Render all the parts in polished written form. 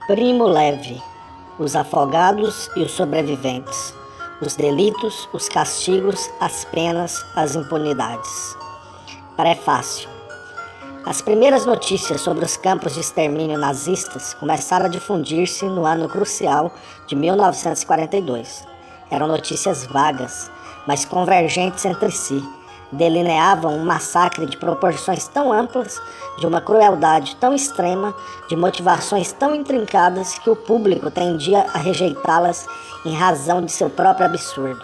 Primo Levi, os afogados e os sobreviventes, os delitos, os castigos, as penas, as impunidades. Prefácio. As primeiras notícias sobre os campos de extermínio nazistas começaram a difundir-se no ano crucial de 1942. Eram notícias vagas, mas convergentes entre si. Delineavam um massacre de proporções tão amplas, de uma crueldade tão extrema, de motivações tão intrincadas que o público tendia a rejeitá-las em razão de seu próprio absurdo.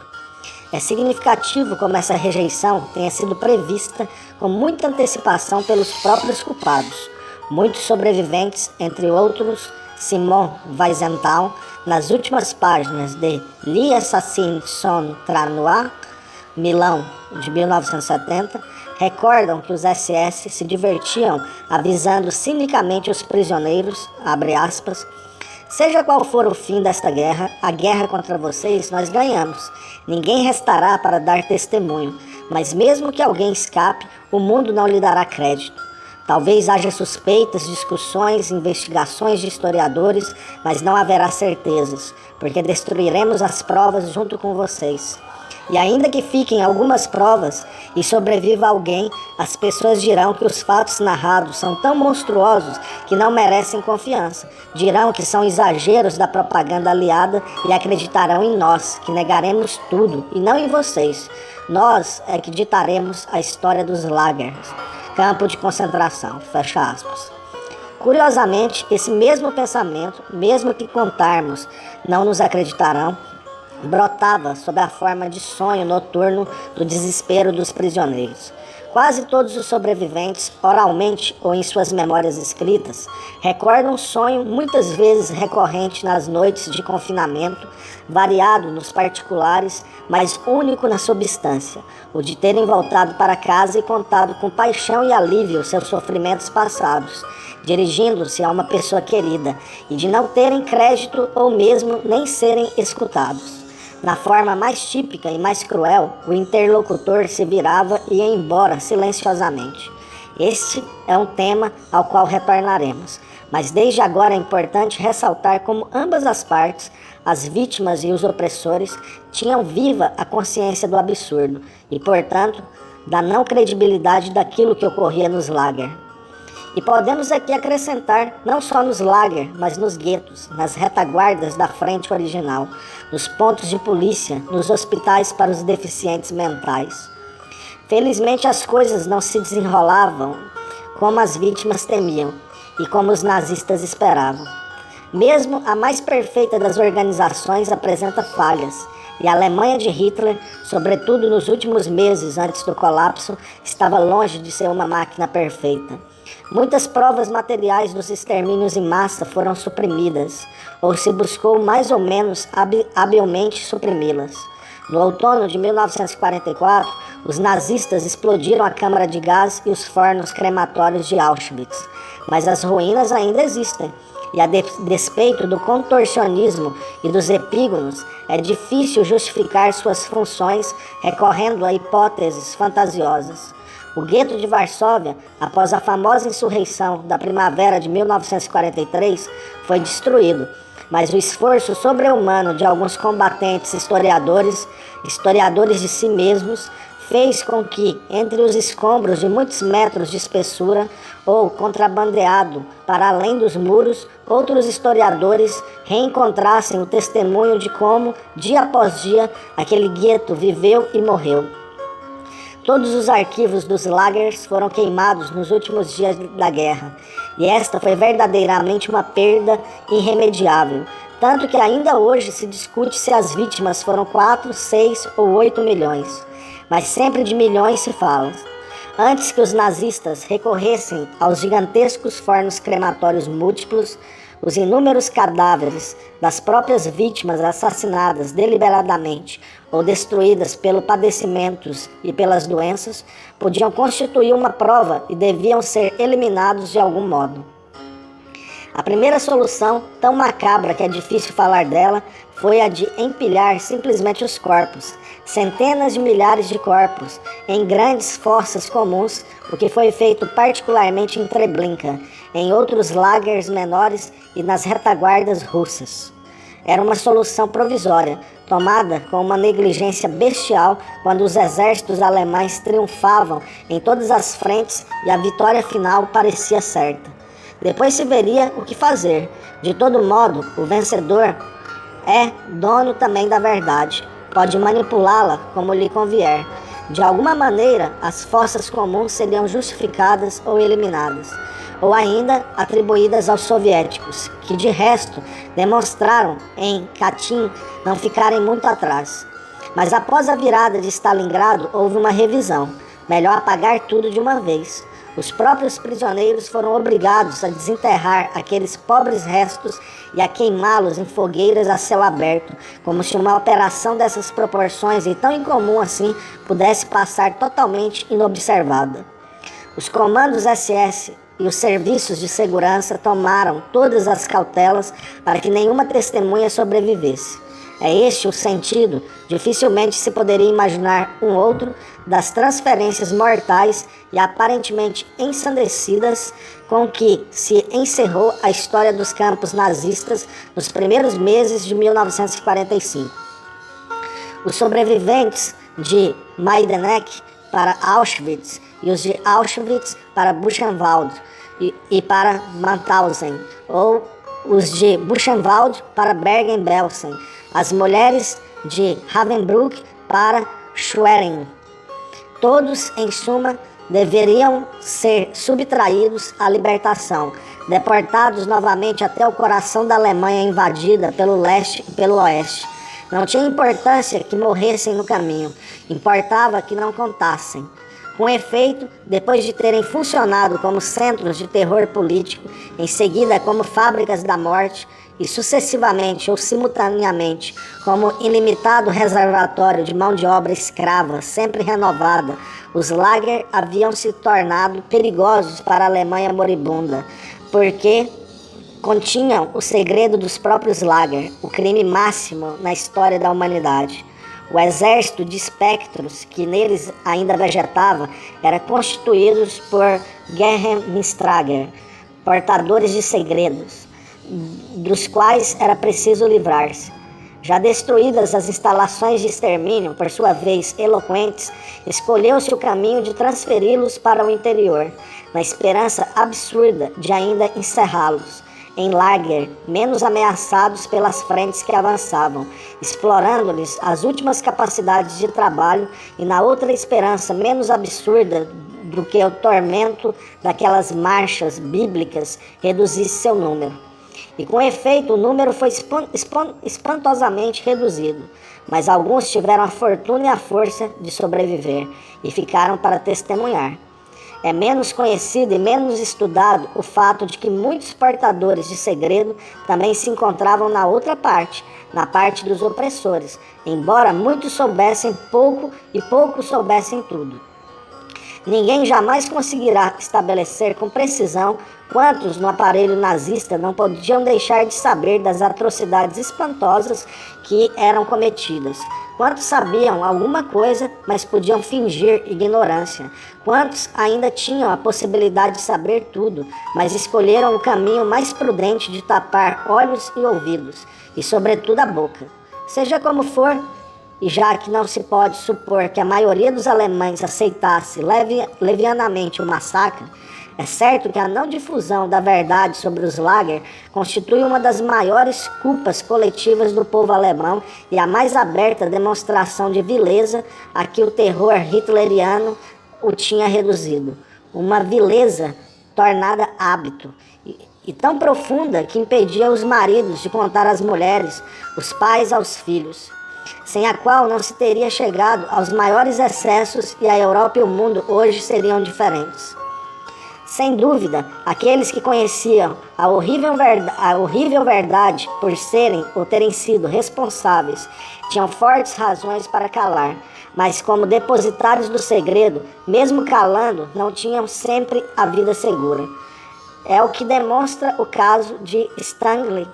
É significativo como essa rejeição tenha sido prevista com muita antecipação pelos próprios culpados. Muitos sobreviventes, entre outros, Simon Wiesenthal, nas últimas páginas de L'Assassin son Tranois, Milão, de 1970, recordam que os SS se divertiam avisando cinicamente os prisioneiros, abre aspas, seja qual for o fim desta guerra, a guerra contra vocês nós ganhamos. Ninguém restará para dar testemunho, mas mesmo que alguém escape, o mundo não lhe dará crédito. Talvez haja suspeitas, discussões, investigações de historiadores, mas não haverá certezas, porque destruiremos as provas junto com vocês. E ainda que fiquem algumas provas e sobreviva alguém, as pessoas dirão que os fatos narrados são tão monstruosos que não merecem confiança. Dirão que são exageros da propaganda aliada e acreditarão em nós, que negaremos tudo, e não em vocês. Nós é que ditaremos a história dos lagers, campo de concentração, fecha aspas. Curiosamente, esse mesmo pensamento, mesmo que contarmos, não nos acreditarão, brotava sob a forma de sonho noturno do desespero dos prisioneiros. Quase todos os sobreviventes, oralmente ou em suas memórias escritas, recordam um sonho muitas vezes recorrente nas noites de confinamento, variado nos particulares, mas único na substância, o de terem voltado para casa e contado com paixão e alívio seus sofrimentos passados, dirigindo-se a uma pessoa querida, e de não terem crédito ou mesmo nem serem escutados. Na forma mais típica e mais cruel, o interlocutor se virava e ia embora silenciosamente. Este é um tema ao qual retornaremos, mas desde agora é importante ressaltar como ambas as partes, as vítimas e os opressores, tinham viva a consciência do absurdo e, portanto, da não credibilidade daquilo que ocorria nos lager. E podemos aqui acrescentar não só nos lager, mas nos guetos, nas retaguardas da frente original, nos pontos de polícia, nos hospitais para os deficientes mentais. Felizmente as coisas não se desenrolavam como as vítimas temiam e como os nazistas esperavam. Mesmo a mais perfeita das organizações apresenta falhas, e a Alemanha de Hitler, sobretudo nos últimos meses antes do colapso, estava longe de ser uma máquina perfeita. Muitas provas materiais dos extermínios em massa foram suprimidas, ou se buscou mais ou menos habilmente suprimi-las. No outono de 1944, os nazistas explodiram a câmara de gás e os fornos crematórios de Auschwitz, mas as ruínas ainda existem. E a despeito do contorcionismo e dos epígonos, é difícil justificar suas funções recorrendo a hipóteses fantasiosas. O gueto de Varsóvia, após a famosa insurreição da primavera de 1943, foi destruído, mas o esforço sobre-humano de alguns combatentes historiadores de si mesmos, fez com que, entre os escombros de muitos metros de espessura, ou contrabandeado para além dos muros, outros historiadores reencontrassem o testemunho de como, dia após dia, aquele gueto viveu e morreu. Todos os arquivos dos lagers foram queimados nos últimos dias da guerra, e esta foi verdadeiramente uma perda irremediável, tanto que ainda hoje se discute se as vítimas foram 4, 6 ou 8 milhões, mas sempre de milhões se fala. Antes que os nazistas recorressem aos gigantescos fornos crematórios múltiplos, os inúmeros cadáveres das próprias vítimas assassinadas deliberadamente ou destruídas pelos padecimentos e pelas doenças podiam constituir uma prova e deviam ser eliminados de algum modo. A primeira solução, tão macabra que é difícil falar dela, foi a de empilhar simplesmente os corpos, centenas de milhares de corpos, em grandes fossas comuns, o que foi feito particularmente em Treblinka, em outros lagers menores e nas retaguardas russas. Era uma solução provisória, tomada com uma negligência bestial quando os exércitos alemães triunfavam em todas as frentes e a vitória final parecia certa. Depois se veria o que fazer. De todo modo, o vencedor é dono também da verdade. Pode manipulá-la como lhe convier. De alguma maneira, as fossas comuns seriam justificadas ou eliminadas, ou ainda atribuídas aos soviéticos, que de resto demonstraram em Katyn não ficarem muito atrás. Mas após a virada de Stalingrado houve uma revisão. Melhor apagar tudo de uma vez. Os próprios prisioneiros foram obrigados a desenterrar aqueles pobres restos e a queimá-los em fogueiras a céu aberto, como se uma operação dessas proporções e tão incomum assim pudesse passar totalmente inobservada. Os comandos SS e os serviços de segurança tomaram todas as cautelas para que nenhuma testemunha sobrevivesse. É este o sentido, dificilmente se poderia imaginar um outro, das transferências mortais e aparentemente ensandecidas com que se encerrou a história dos campos nazistas nos primeiros meses de 1945. Os sobreviventes de Majdanek para Auschwitz e os de Auschwitz para Buchenwald e para Mauthausen, ou os de Buchenwald para Bergen-Belsen, as mulheres de Ravensbrück para Schwerin. Todos, em suma, deveriam ser subtraídos à libertação, deportados novamente até o coração da Alemanha invadida pelo leste e pelo oeste. Não tinha importância que morressem no caminho, importava que não contassem. Com efeito, depois de terem funcionado como centros de terror político, em seguida como fábricas da morte, e sucessivamente ou simultaneamente como ilimitado reservatório de mão de obra escrava, sempre renovada, os lager haviam se tornado perigosos para a Alemanha moribunda, porque continham o segredo dos próprios lager, o crime máximo na história da humanidade. O exército de espectros que neles ainda vegetava era constituído por Geheimnistrager, portadores de segredos, dos quais era preciso livrar-se. Já destruídas as instalações de extermínio, por sua vez eloquentes, escolheu-se o caminho de transferi-los para o interior, na esperança absurda de ainda encerrá-los em lager, menos ameaçados pelas frentes que avançavam, explorando-lhes as últimas capacidades de trabalho e na outra esperança menos absurda do que o tormento daquelas marchas bíblicas reduzisse seu número. E com efeito o número foi espantosamente reduzido, mas alguns tiveram a fortuna e a força de sobreviver e ficaram para testemunhar. É menos conhecido e menos estudado o fato de que muitos portadores de segredo também se encontravam na outra parte, na parte dos opressores, embora muitos soubessem pouco e poucos soubessem tudo. Ninguém jamais conseguirá estabelecer com precisão quantos no aparelho nazista não podiam deixar de saber das atrocidades espantosas que eram cometidas. Quantos sabiam alguma coisa, mas podiam fingir ignorância? Quantos ainda tinham a possibilidade de saber tudo, mas escolheram o caminho mais prudente de tapar olhos e ouvidos, e sobretudo a boca? Seja como for, e já que não se pode supor que a maioria dos alemães aceitasse levianamente o massacre, é certo que a não difusão da verdade sobre os lager constitui uma das maiores culpas coletivas do povo alemão e a mais aberta demonstração de vileza a que o terror hitleriano o tinha reduzido. Uma vileza tornada hábito e tão profunda que impedia os maridos de contar às mulheres, os pais aos filhos, sem a qual não se teria chegado aos maiores excessos e a Europa e o mundo hoje seriam diferentes. Sem dúvida, aqueles que conheciam a horrível verdade por serem ou terem sido responsáveis tinham fortes razões para calar, mas como depositários do segredo, mesmo calando, não tinham sempre a vida segura. É o que demonstra o caso de Stangl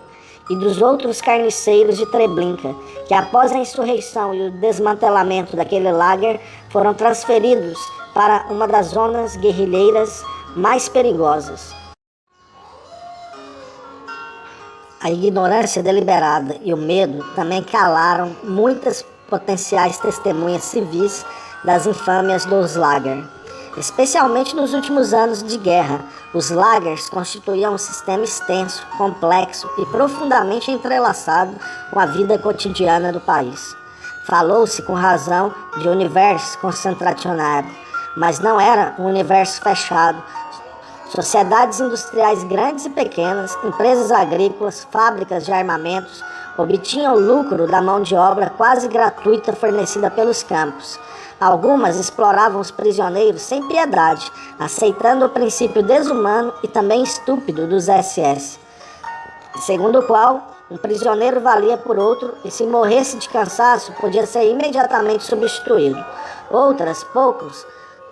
e dos outros carniceiros de Treblinka, que após a insurreição e o desmantelamento daquele lager, foram transferidos para uma das zonas guerrilheiras mais perigosas. A ignorância deliberada e o medo também calaram muitas potenciais testemunhas civis das infâmias dos lager. Especialmente nos últimos anos de guerra, os lagers constituíam um sistema extenso, complexo e profundamente entrelaçado com a vida cotidiana do país. Falou-se com razão de universo concentracionário, mas não era um universo fechado. Sociedades industriais grandes e pequenas, empresas agrícolas, fábricas de armamentos, obtinham lucro da mão de obra quase gratuita fornecida pelos campos. Algumas exploravam os prisioneiros sem piedade, aceitando o princípio desumano e também estúpido dos SS, segundo o qual um prisioneiro valia por outro e, se morresse de cansaço, podia ser imediatamente substituído. Outras, poucos,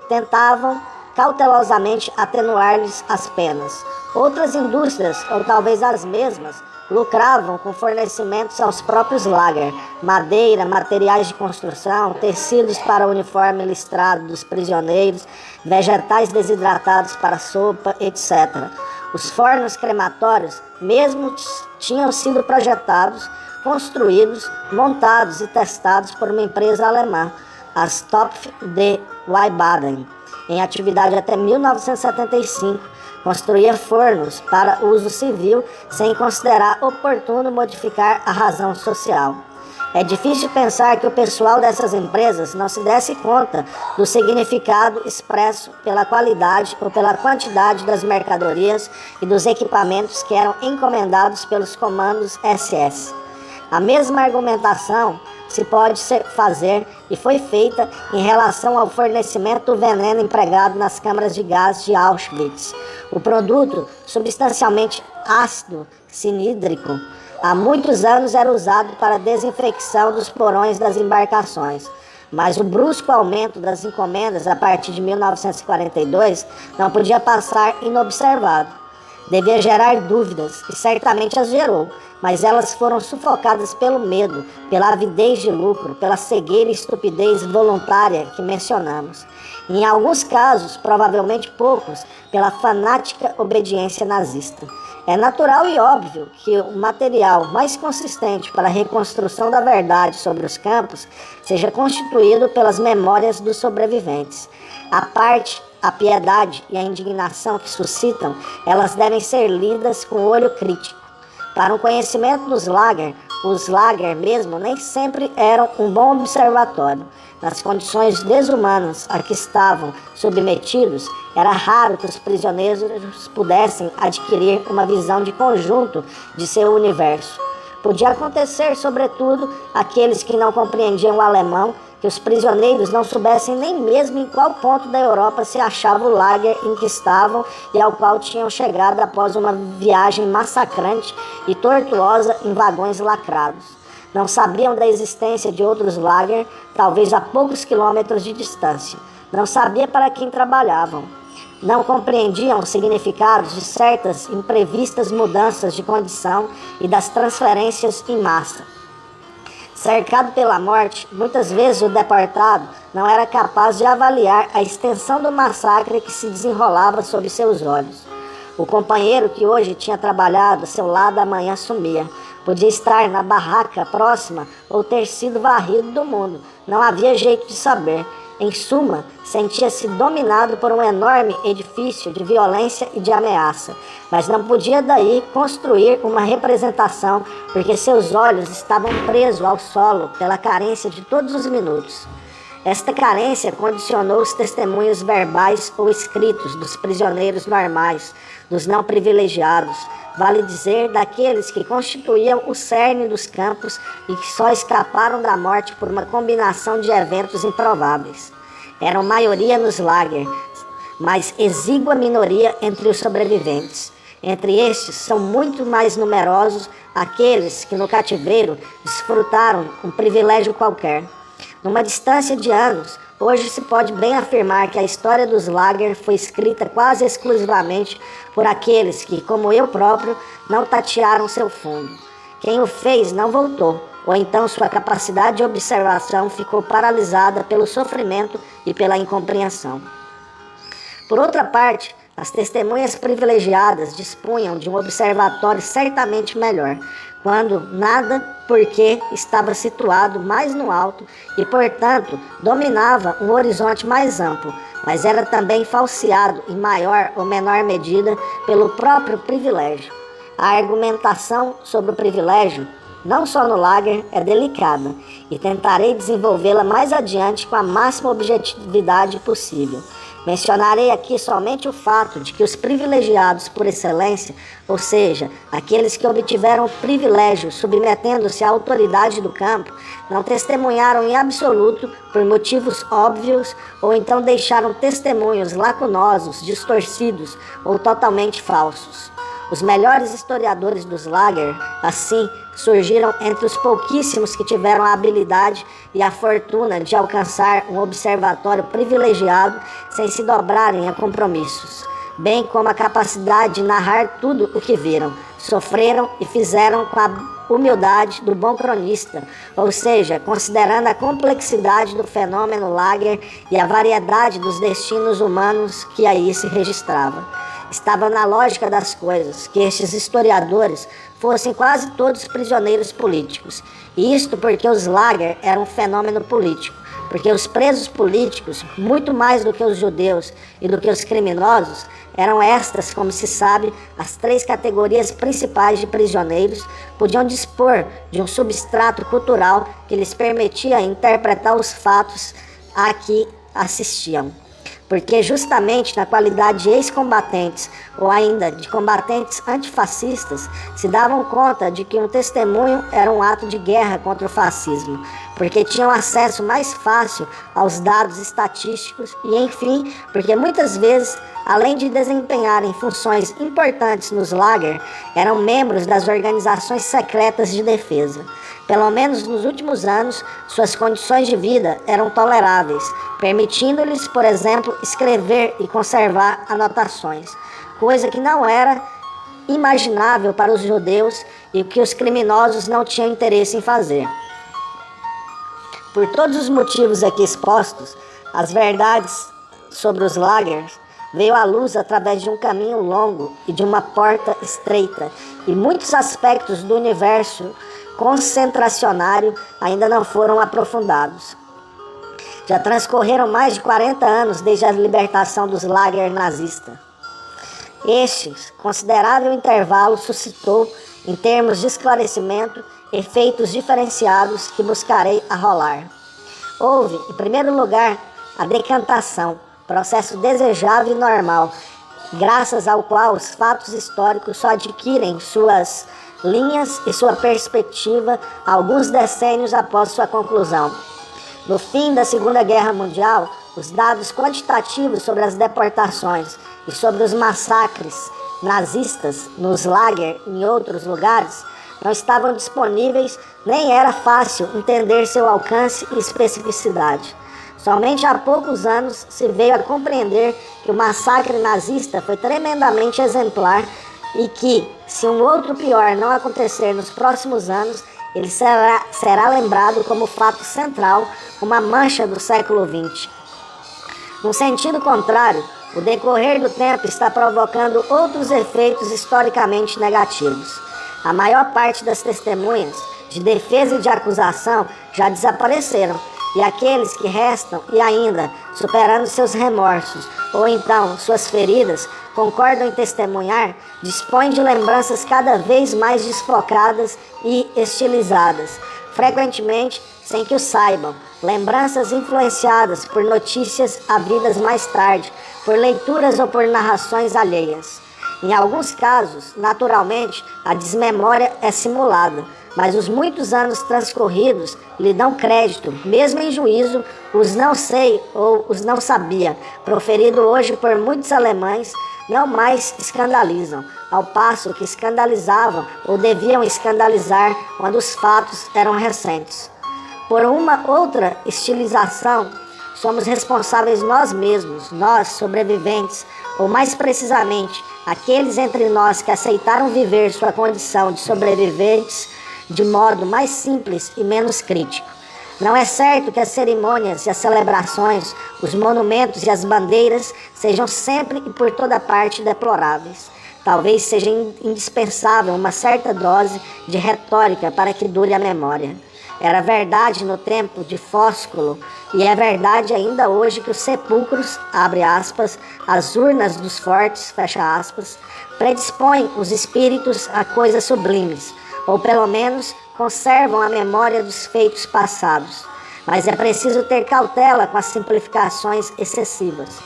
tentavam cautelosamente atenuar-lhes as penas. Outras indústrias, ou talvez as mesmas, lucravam com fornecimentos aos próprios lager, madeira, materiais de construção, tecidos para o uniforme listrado dos prisioneiros, vegetais desidratados para sopa, etc. Os fornos crematórios mesmo tinham sido projetados, construídos, montados e testados por uma empresa alemã, a Stopf de Wiesbaden, em atividade até 1975, construía fornos para uso civil sem considerar oportuno modificar a razão social. É difícil pensar que o pessoal dessas empresas não se desse conta do significado expresso pela qualidade ou pela quantidade das mercadorias e dos equipamentos que eram encomendados pelos comandos SS. A mesma argumentação se pode fazer e foi feita em relação ao fornecimento do veneno empregado nas câmaras de gás de Auschwitz. O produto, substancialmente ácido cinídrico, há muitos anos era usado para a desinfecção dos porões das embarcações. Mas o brusco aumento das encomendas a partir de 1942 não podia passar inobservado. Devia gerar dúvidas, e certamente as gerou, mas elas foram sufocadas pelo medo, pela avidez de lucro, pela cegueira e estupidez voluntária que mencionamos. E, em alguns casos, provavelmente poucos, pela fanática obediência nazista. É natural e óbvio que o material mais consistente para a reconstrução da verdade sobre os campos seja constituído pelas memórias dos sobreviventes. A piedade e a indignação que suscitam, elas devem ser lidas com olho crítico. Para um conhecimento dos lager, os lager mesmo nem sempre eram um bom observatório. Nas condições desumanas a que estavam submetidos, era raro que os prisioneiros pudessem adquirir uma visão de conjunto de seu universo. Podia acontecer, sobretudo, àqueles que não compreendiam o alemão, que os prisioneiros não soubessem nem mesmo em qual ponto da Europa se achava o lager em que estavam e ao qual tinham chegado após uma viagem massacrante e tortuosa em vagões lacrados. Não sabiam da existência de outros lager, talvez a poucos quilômetros de distância. Não sabiam para quem trabalhavam. Não compreendiam os significados de certas imprevistas mudanças de condição e das transferências em massa. Cercado pela morte, muitas vezes o deportado não era capaz de avaliar a extensão do massacre que se desenrolava sob seus olhos. O companheiro que hoje tinha trabalhado a seu lado amanhã sumia. Podia estar na barraca próxima ou ter sido varrido do mundo. Não havia jeito de saber. Em suma, sentia-se dominado por um enorme edifício de violência e de ameaça, mas não podia daí construir uma representação, porque seus olhos estavam presos ao solo pela carência de todos os minutos. Esta carência condicionou os testemunhos verbais ou escritos dos prisioneiros normais, dos não privilegiados, vale dizer, daqueles que constituíam o cerne dos campos e que só escaparam da morte por uma combinação de eventos improváveis. Eram maioria nos lager, mas exígua minoria entre os sobreviventes. Entre estes, são muito mais numerosos aqueles que no cativeiro desfrutaram um privilégio qualquer. Numa distância de anos, Hoje se pode bem afirmar que a história dos Lager foi escrita quase exclusivamente por aqueles que, como eu próprio, não tatearam seu fundo. Quem o fez não voltou, ou então sua capacidade de observação ficou paralisada pelo sofrimento e pela incompreensão. Por outra parte, as testemunhas privilegiadas dispunham de um observatório certamente melhor, quando nada, porque estava situado mais no alto e, portanto, dominava um horizonte mais amplo, mas era também falseado em maior ou menor medida pelo próprio privilégio. A argumentação sobre o privilégio, não só no Lager, é delicada, e tentarei desenvolvê-la mais adiante com a máxima objetividade possível. Mencionarei aqui somente o fato de que os privilegiados por excelência, ou seja, aqueles que obtiveram o privilégio submetendo-se à autoridade do campo, não testemunharam em absoluto por motivos óbvios ou então deixaram testemunhos lacunosos, distorcidos ou totalmente falsos. Os melhores historiadores dos Lager, assim, surgiram entre os pouquíssimos que tiveram a habilidade e a fortuna de alcançar um observatório privilegiado sem se dobrarem a compromissos, bem como a capacidade de narrar tudo o que viram, sofreram e fizeram com a humildade do bom cronista, ou seja, considerando a complexidade do fenômeno Lager e a variedade dos destinos humanos que aí se registrava. Estava na lógica das coisas que estes historiadores fossem quase todos prisioneiros políticos. E isto porque os Lager eram um fenômeno político, porque os presos políticos, muito mais do que os judeus e do que os criminosos, eram estas, como se sabe, as três categorias principais de prisioneiros, podiam dispor de um substrato cultural que lhes permitia interpretar os fatos a que assistiam. Porque justamente na qualidade de ex-combatentes ou ainda de combatentes antifascistas se davam conta de que um testemunho era um ato de guerra contra o fascismo, porque tinham acesso mais fácil aos dados estatísticos e, enfim, porque muitas vezes, além de desempenharem funções importantes nos Lager, eram membros das organizações secretas de defesa. Pelo menos nos últimos anos, suas condições de vida eram toleráveis, permitindo-lhes, por exemplo, escrever e conservar anotações, coisa que não era imaginável para os judeus e que os criminosos não tinham interesse em fazer. Por todos os motivos aqui expostos, as verdades sobre os Lagers veio à luz através de um caminho longo e de uma porta estreita, e muitos aspectos do universo concentracionário ainda não foram aprofundados. Já transcorreram mais de 40 anos desde a libertação dos Lager nazistas. Este considerável intervalo suscitou, em termos de esclarecimento, efeitos diferenciados que buscarei arrolar. Houve, em primeiro lugar, a decantação, processo desejável e normal, graças ao qual os fatos históricos só adquirem suas linhas e sua perspectiva alguns decênios após sua conclusão. No fim da Segunda Guerra Mundial, os dados quantitativos sobre as deportações e sobre os massacres nazistas nos Lager e em outros lugares não estavam disponíveis, nem era fácil entender seu alcance e especificidade. Somente há poucos anos se veio a compreender que o massacre nazista foi tremendamente exemplar e que, se um outro pior não acontecer nos próximos anos, ele será lembrado como fato central, uma mancha do século XX. No sentido contrário, o decorrer do tempo está provocando outros efeitos historicamente negativos. A maior parte das testemunhas de defesa e de acusação já desapareceram, e aqueles que restam e ainda, superando seus remorsos ou então suas feridas, concordam em testemunhar, dispõem de lembranças cada vez mais desfocadas e estilizadas, frequentemente sem que o saibam, lembranças influenciadas por notícias havidas mais tarde, por leituras ou por narrações alheias. Em alguns casos, naturalmente, a desmemória é simulada, mas os muitos anos transcorridos lhe dão crédito, mesmo em juízo, os não sei ou os não sabia, proferido hoje por muitos alemães, não mais escandalizam, ao passo que escandalizavam ou deviam escandalizar quando os fatos eram recentes. Por uma outra estilização, somos responsáveis nós mesmos, nós, sobreviventes, ou mais precisamente, aqueles entre nós que aceitaram viver sua condição de sobreviventes de modo mais simples e menos crítico. Não é certo que as cerimônias e as celebrações, os monumentos e as bandeiras sejam sempre e por toda parte deploráveis. Talvez seja indispensável uma certa dose de retórica para que dure a memória. Era verdade no tempo de Fósculo e é verdade ainda hoje que os sepulcros, abre aspas, as urnas dos fortes, fecha aspas, predispõem os espíritos a coisas sublimes, ou pelo menos conservam a memória dos feitos passados. Mas é preciso ter cautela com as simplificações excessivas.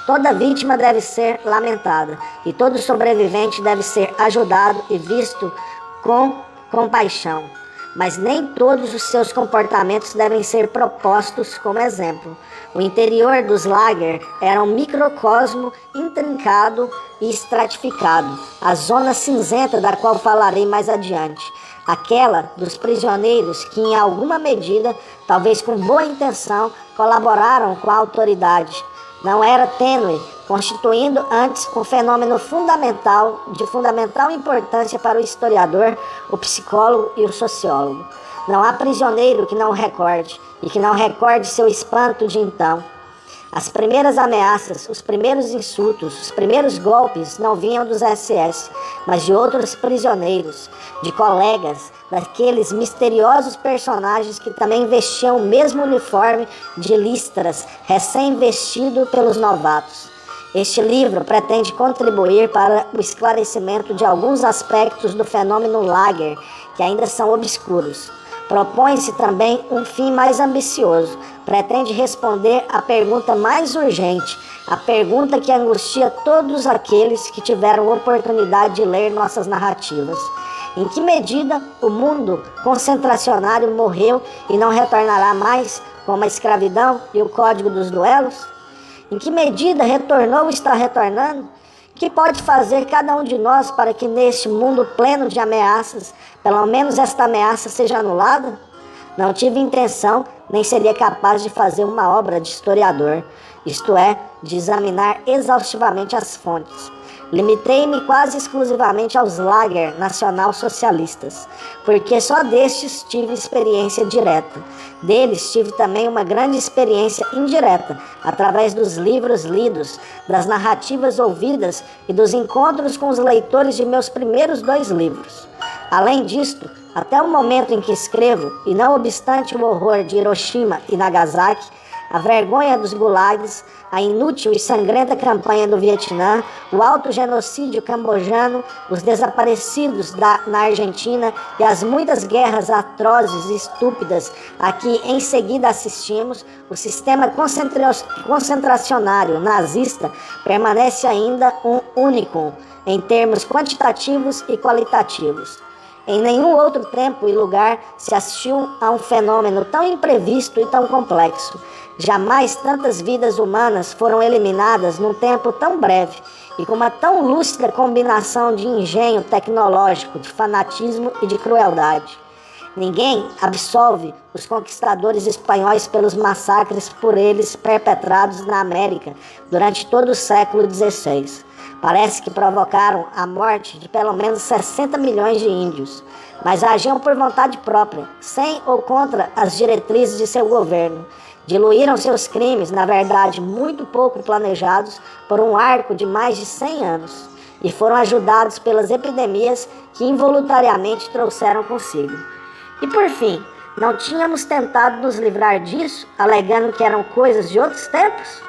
Toda vítima deve ser lamentada e todo sobrevivente deve ser ajudado e visto com compaixão. Mas nem todos os seus comportamentos devem ser propostos como exemplo. O interior dos lager era um microcosmo intrincado e estratificado, a zona cinzenta da qual falarei mais adiante. Aquela dos prisioneiros que, em alguma medida, talvez com boa intenção, colaboraram com a autoridade. Não era tênue, constituindo antes um fenômeno de fundamental importância para o historiador, o psicólogo e o sociólogo. Não há prisioneiro que não recorde, e que não recorde seu espanto de então. As primeiras ameaças, os primeiros insultos, os primeiros golpes não vinham dos SS, mas de outros prisioneiros, de colegas, daqueles misteriosos personagens que também vestiam o mesmo uniforme de listras, recém-vestido pelos novatos. Este livro pretende contribuir para o esclarecimento de alguns aspectos do fenômeno lager, que ainda são obscuros. Propõe-se também um fim mais ambicioso. Pretende responder à pergunta mais urgente, a pergunta que angustia todos aqueles que tiveram oportunidade de ler nossas narrativas. Em que medida o mundo concentracionário morreu e não retornará mais, como a escravidão e o código dos duelos? Em que medida retornou ou está retornando? O que pode fazer cada um de nós para que neste mundo pleno de ameaças, pelo menos esta ameaça seja anulada? Não tive intenção, nem seria capaz de fazer uma obra de historiador, isto é, de examinar exaustivamente as fontes. Limitei-me quase exclusivamente aos lager nacional-socialistas, porque só destes tive experiência direta. Deles tive também uma grande experiência indireta, através dos livros lidos, das narrativas ouvidas e dos encontros com os leitores de meus primeiros 2 livros. Além disto, até o momento em que escrevo, e não obstante o horror de Hiroshima e Nagasaki, a vergonha dos gulags, a inútil e sangrenta campanha do Vietnã, o autogenocídio cambojano, os desaparecidos na Argentina e as muitas guerras atrozes e estúpidas a que em seguida assistimos, o sistema concentracionário nazista permanece ainda um único em termos quantitativos e qualitativos. Em nenhum outro tempo e lugar se assistiu a um fenômeno tão imprevisto e tão complexo. Jamais tantas vidas humanas foram eliminadas num tempo tão breve e com uma tão lúcida combinação de engenho tecnológico, de fanatismo e de crueldade. Ninguém absolve os conquistadores espanhóis pelos massacres por eles perpetrados na América durante todo o século XVI. Parece que provocaram a morte de pelo menos 60 milhões de índios, mas agiam por vontade própria, sem ou contra as diretrizes de seu governo. Diluíram seus crimes, na verdade muito pouco planejados, por um arco de mais de 100 anos, e foram ajudados pelas epidemias que involuntariamente trouxeram consigo. E por fim, não tínhamos tentado nos livrar disso, alegando que eram coisas de outros tempos?